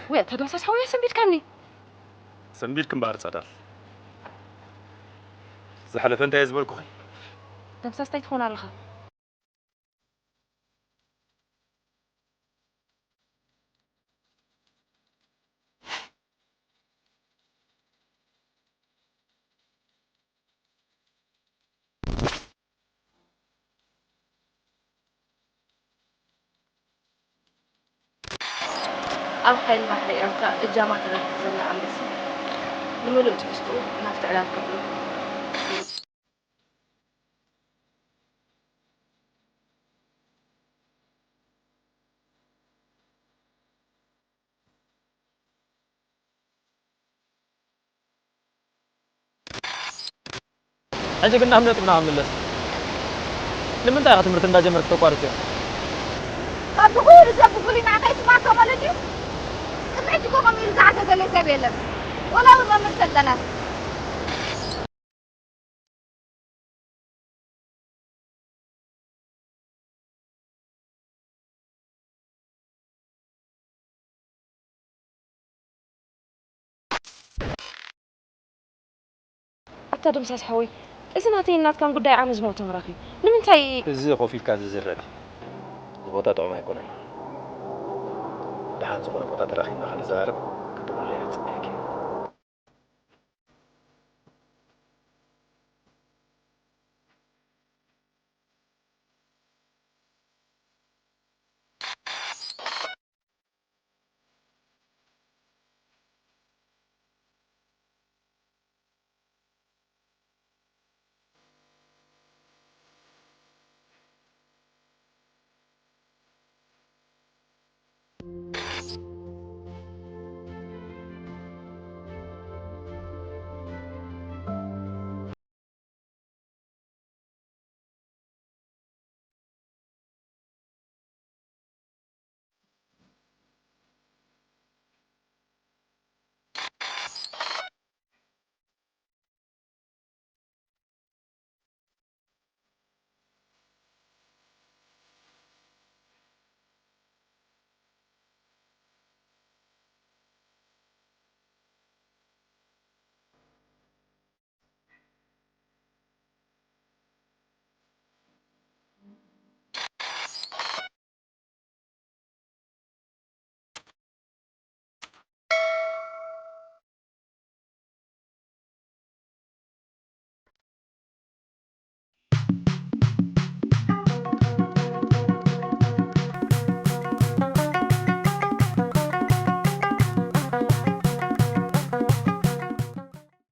وي تدمسس حوي سنبيت كامني سنبيت كم بار صدال زحلف انت يزبلكو دمسس تيتخون على الخ أو خيل ما حري أرتا الجامعة تغير عم بس نملو تكستو نافت على قبله أنت كنا عملت من عامل لس لمن تأخذ تمرت ندا جمرت تقارسه أبغى بقولي نعطيك ما كملني سمعت كم يرجع تقول سبيلم ولا ما مرتدنا تدمسس حوي إذا ناتي نات كان قداي عامز موت مراخي لمن تاي زي خوفي كان زرت زبطة طعمة يكون دحان زبطة بطة تراخي ما خلي زارب كتقول لي